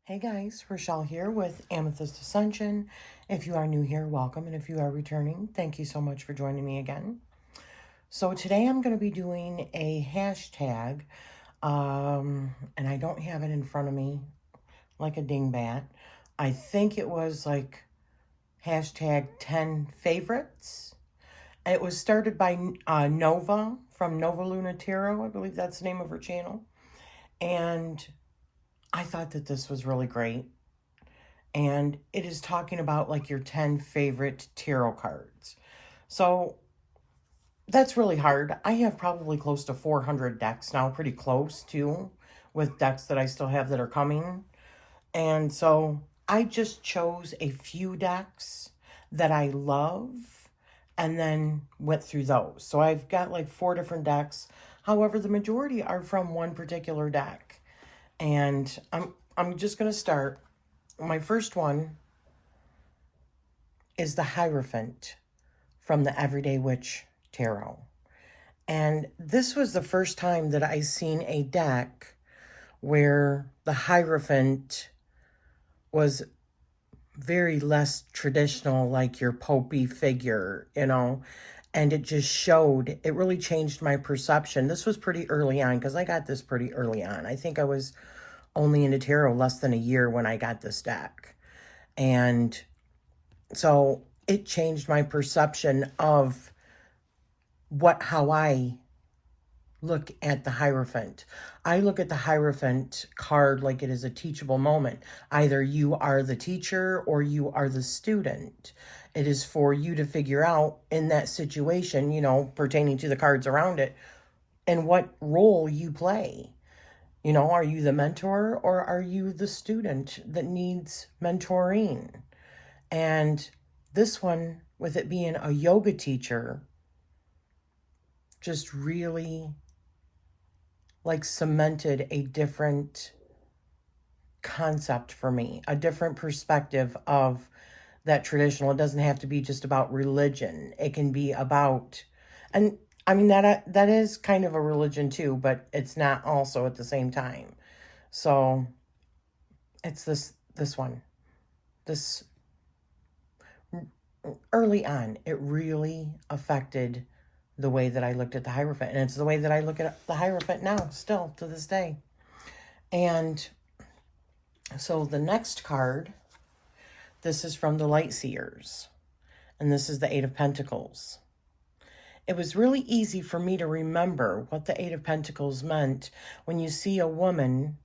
Hey guys, Rachele here with Amethyst Ascension. If you are new here, welcome. And if you are returning, thank you so much for joining me again. So today I'm going to be doing a hashtag, and I don't have it in front of me like a dingbat. I think it was like hashtag 10 favorites. It was started by Nova from Nova Luna Tarot. I believe that's the name of her channel. And I thought that this was really great. And it is talking about like your 10 favorite tarot cards. So that's really hard. I have probably close to 400 decks now, pretty close too, with decks that I still have that are coming. And so I just chose a few decks that I love and then went through those. So I've got like 4 different decks. However, the majority are from one particular deck. And I'm just going to start. My first one is the Hierophant from the Everyday Witch Tarot. And this was the first time that I seen a deck where the Hierophant was very less traditional, like your popey figure, and it just showed, it really changed my perception. This was pretty early on because I got this pretty early on. I think I was only into tarot less than a year when I got this deck. And so it changed my perception of how I look at the Hierophant. I look at the Hierophant card like it is a teachable moment. Either you are the teacher or you are the student. It is for you to figure out in that situation, pertaining to the cards around it, and what role you play. Are you the mentor or are you the student that needs mentoring? And this one, with it being a yoga teacher, just really like cemented a different concept for me, a different perspective of that traditional. It doesn't have to be just about religion. It can be about, and I mean, that is kind of a religion too, but it's not also at the same time. So it's this one. This early on, it really affected the way that I looked at the Hierophant. And it's the way that I look at the Hierophant now, still to this day. And so the next card, this is from the Light Seers. And this is the Eight of Pentacles. It was really easy for me to remember what the Eight of Pentacles meant when you see a woman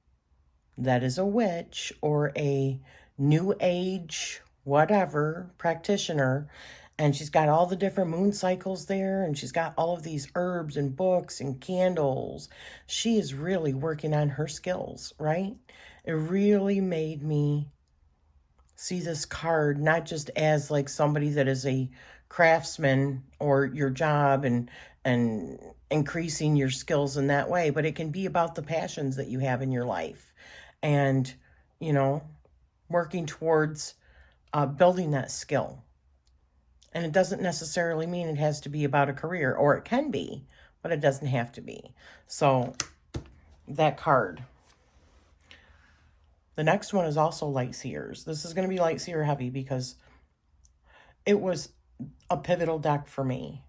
that is a witch or a new age, whatever, practitioner, and she's got all the different moon cycles there, and she's got all of these herbs and books and candles. She is really working on her skills, right? It really made me see this card not just as like somebody that is a craftsman or your job and increasing your skills in that way, but it can be about the passions that you have in your life and, working towards building that skill. And it doesn't necessarily mean it has to be about a career, or it can be, but it doesn't have to be. So that card. The next one is also Light Seers. This is going to be Light Seer heavy because it was a pivotal deck for me.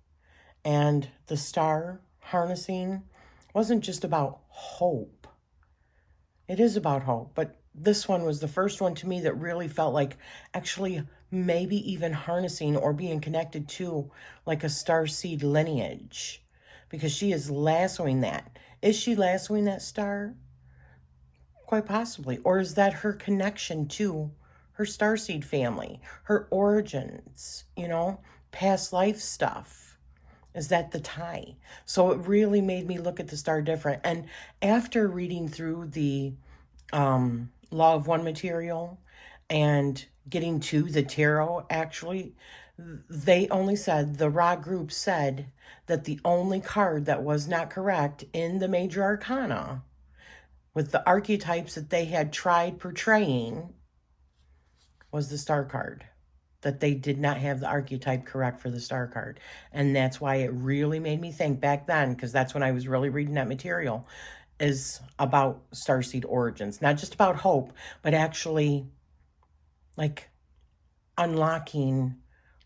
And the star harnessing wasn't just about hope. It is about hope, but this one was the first one to me that really felt like actually maybe even harnessing or being connected to like a starseed lineage, because she is lassoing that. Is she lassoing that star? Quite possibly. Or is that her connection to her starseed family, her origins, past life stuff? Is that the tie? So it really made me look at the star different. And after reading through the Law of One material and getting to the tarot, actually, they only said, the Ra group said that the only card that was not correct in the major arcana with the archetypes that they had tried portraying was the star card. That they did not have the archetype correct for the star card. And that's why it really made me think back then, because that's when I was really reading that material. is about starseed origins. Not just about hope, but actually like unlocking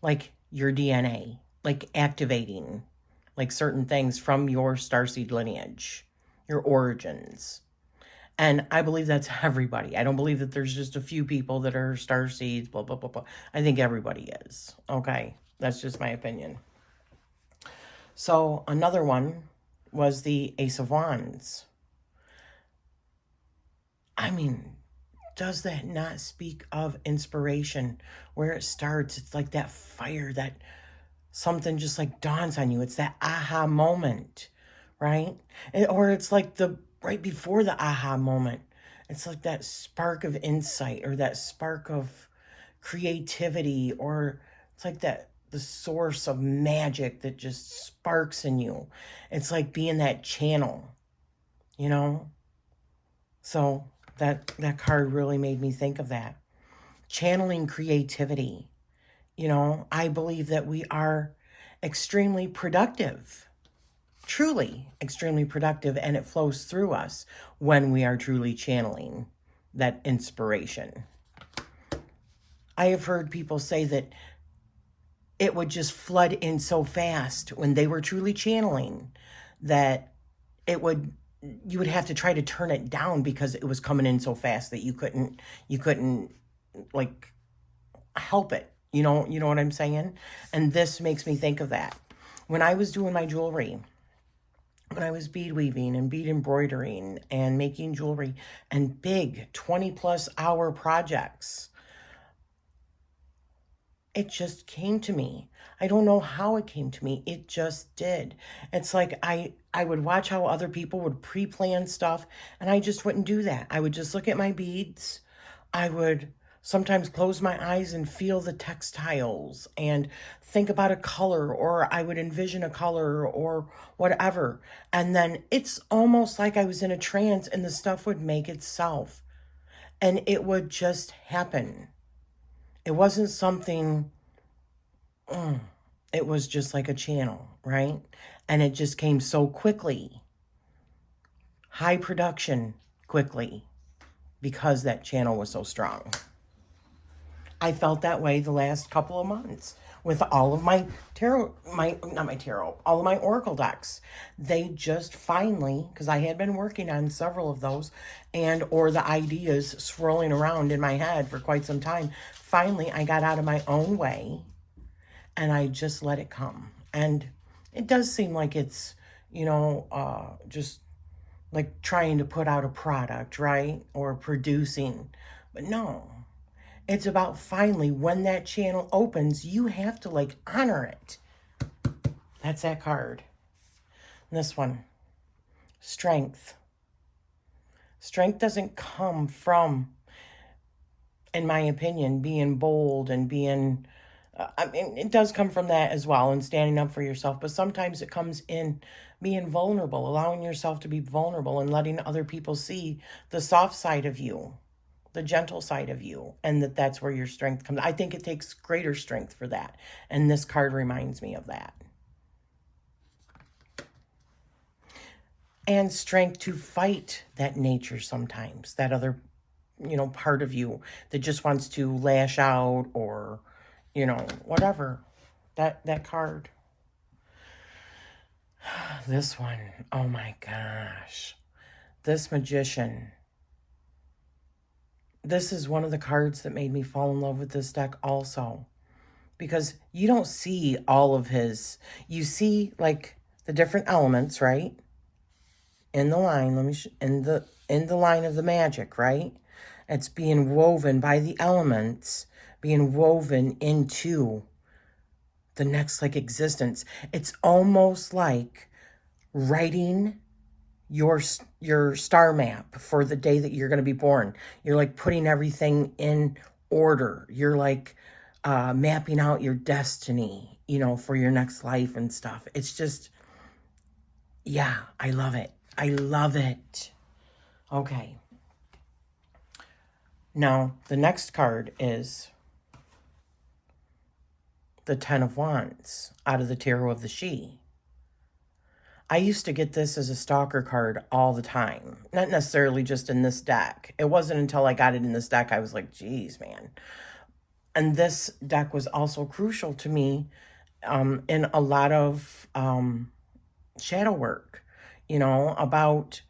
like your DNA, like activating like certain things from your starseed lineage, your origins. And I believe that's everybody. I don't believe that there's just a few people that are starseeds, blah, blah, blah, blah. I think everybody is. Okay. That's just my opinion. So another one was the Ace of Wands. I mean, does that not speak of inspiration? Where it starts, it's like that fire, that something just like dawns on you. It's that aha moment, right? Or it's like the right before the aha moment. It's like that spark of insight or that spark of creativity, or it's like that the source of magic that just sparks in you. It's like being that channel, you know? So that card really made me think of that. Channeling creativity. You know, I believe that we are extremely productive, truly extremely productive, and it flows through us when we are truly channeling that inspiration. I have heard people say that it would just flood in so fast when they were truly channeling that you would have to try to turn it down because it was coming in so fast that you couldn't like help it. You know what I'm saying? And this makes me think of that. When I was doing my jewelry, when I was bead weaving and bead embroidering and making jewelry and big 20+ hour projects, it just came to me. I don't know how it came to me. It just did. It's like I would watch how other people would pre-plan stuff, and I just wouldn't do that. I would just look at my beads. I would sometimes close my eyes and feel the textiles and think about a color, or I would envision a color or whatever. And then it's almost like I was in a trance and the stuff would make itself. And it would just happen. It wasn't something, it was just like a channel, right? And it just came so quickly. High production quickly because that channel was so strong. I felt that way the last couple of months with all of my all of my oracle decks. They just finally, because I had been working on several of those or the ideas swirling around in my head for quite some time. Finally, I got out of my own way and I just let it come. And it does seem like it's, just like trying to put out a product, right? Or producing. But no. It's about finally, when that channel opens, you have to like honor it. That's that card. And this one, strength. Strength doesn't come from, in my opinion, being bold and being, it does come from that as well, and standing up for yourself. But sometimes it comes in being vulnerable, allowing yourself to be vulnerable and letting other people see the soft side of you, the gentle side of you, and that's where your strength comes. I think it takes greater strength for that. And this card reminds me of that. And strength to fight that nature sometimes, that other, part of you that just wants to lash out or, whatever. That card. This one, oh my gosh. This Magician. This is one of the cards that made me fall in love with this deck also. Because you don't see all of his, you see like the different elements, right? In the line, in the line of the magic, right? It's being woven by the elements, being woven into the next like existence. It's almost like writing your star map for the day that you're going to be born. You're like putting everything in order. You're like mapping out your destiny, for your next life and stuff. It's just, yeah, I love it. I love it. Okay. Now, the next card is the Ten of Wands out of the Tarot of the She. I used to get this as a stalker card all the time. Not necessarily just in this deck. It wasn't until I got it in this deck I was like, geez, man. And this deck was also crucial to me in a lot of shadow work, you know, about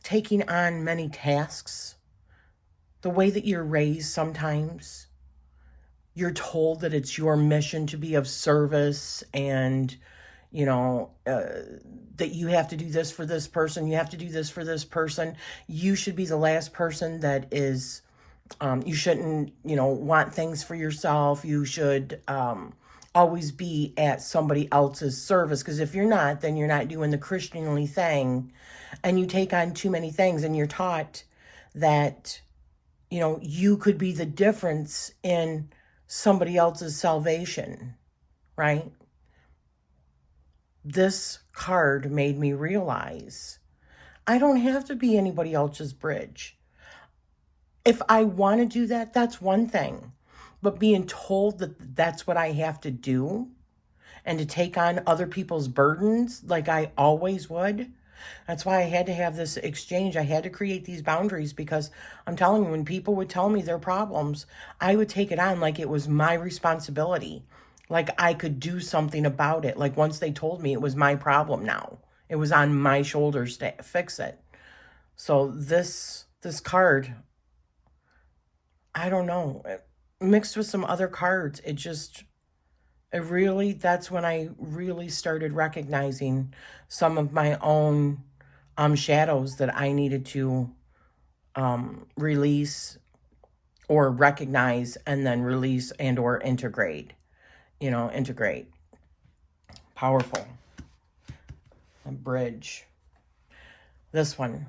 taking on many tasks. The way that you're raised sometimes, you're told that it's your mission to be of service and, you know, that you have to do this for this person. You have to do this for this person. You should be the last person that is, you shouldn't, you know, want things for yourself. You should always be at somebody else's service. Because if you're not, then you're not doing the Christianly thing. And you take on too many things and you're taught that, you know, you could be the difference in somebody else's salvation, right? This card made me realize I don't have to be anybody else's bridge. If I want to do that, that's one thing. But being told that that's what I have to do and to take on other people's burdens like I always would, that's why I had to have this exchange. I had to create these boundaries because I'm telling you, when people would tell me their problems, I would take it on like it was my responsibility. Like I could do something about it. Like once they told me it was my problem now. It was on my shoulders to fix it. So this card, I don't know, mixed with some other cards, that's when I really started recognizing some of my own shadows that I needed to release or recognize and then release and or integrate. You know, integrate. Powerful. A bridge. This one,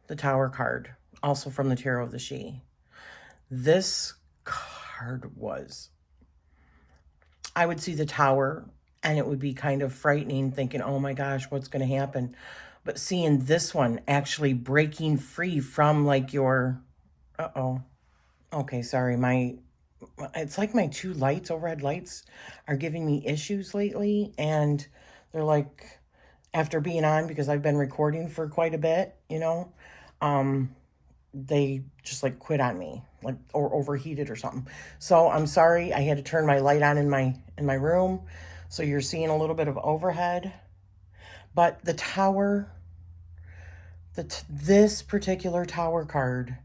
the Tower card, also from the Tarot of the She. This card was, I would see the Tower and it would be kind of frightening, thinking, oh my gosh, what's going to happen? But seeing this one actually breaking free from like your, okay, sorry, it's like my two lights, overhead lights, are giving me issues lately. And they're like, after being on, because I've been recording for quite a bit, you know, they just like quit on me, like, or overheated or something. So I'm sorry, I had to turn my light on in my room. So you're seeing a little bit of overhead. But the Tower, this particular Tower card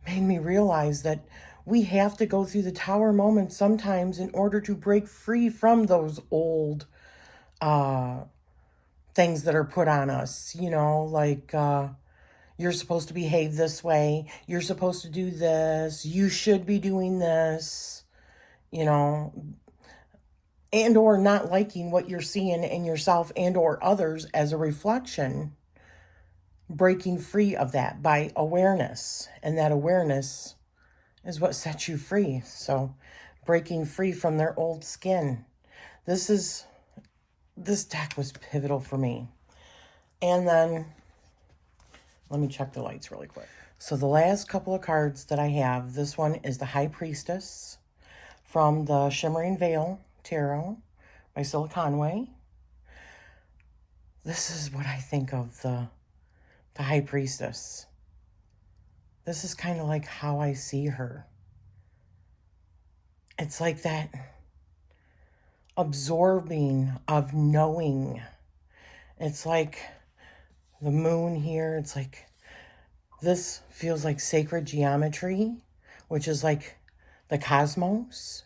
made me realize that we have to go through the Tower moments sometimes in order to break free from those old things that are put on us, you know, like you're supposed to behave this way, you're supposed to do this, you should be doing this, you know, and or not liking what you're seeing in yourself and or others as a reflection. Breaking free of that by awareness, and that awareness is what sets you free. So breaking free from their old skin. This deck was pivotal for me. And then let me check the lights really quick. So the last couple of cards that I have, this one is the High Priestess from the Shimmering Veil Tarot by Scylla Conway. This is what I think of the High Priestess. This is kind of like how I see her. It's like that absorbing of knowing. It's like the moon here. It's like, this feels like sacred geometry, which is like the cosmos.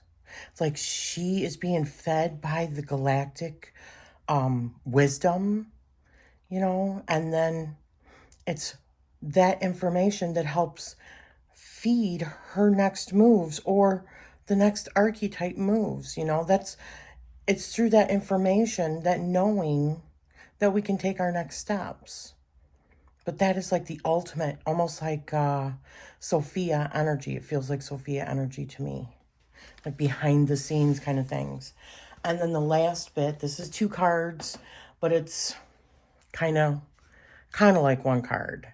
It's like she is being fed by the galactic wisdom, you know, and then it's that information that helps feed her next moves or the next archetype moves, you know. It's through that information, that knowing, that we can take our next steps. But that is like the ultimate, almost like Sophia energy. It feels like Sophia energy to me, like behind the scenes kind of things. And then the last bit, this is 2 cards, but it's kind of like one card.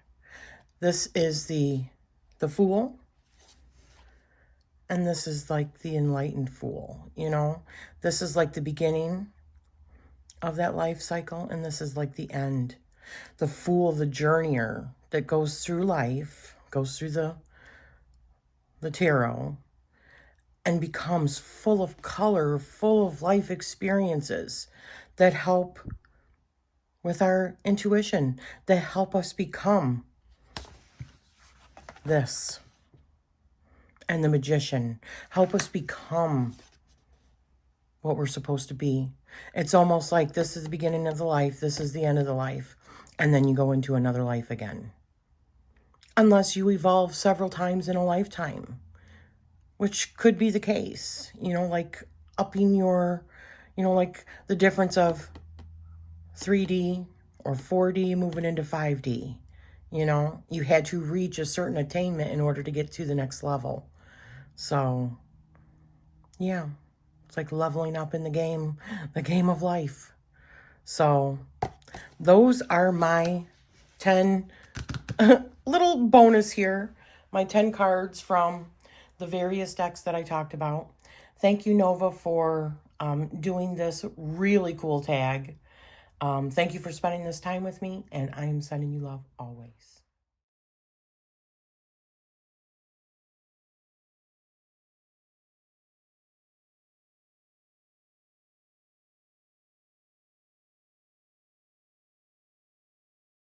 This is the Fool, and this is like the Enlightened Fool, you know. This is like the beginning of that life cycle, and this is like the end. The Fool, the journeyer that goes through life, goes through the tarot, and becomes full of color, full of life experiences that help with our intuition, that help us become this. And the Magician, help us become what we're supposed to be. It's almost like this is the beginning of the life, this is the end of the life, and then you go into another life again. Unless you evolve several times in a lifetime, which could be the case, you know, like upping your, you know, like the difference of 3D or 4D moving into 5D. You know, you had to reach a certain attainment in order to get to the next level. So, yeah, it's like leveling up in the game of life. So, those are my 10 little bonus here, my 10 cards from the various decks that I talked about. Thank you, Nova, for doing this really cool tag. Thank you for spending this time with me, and I am sending you love always.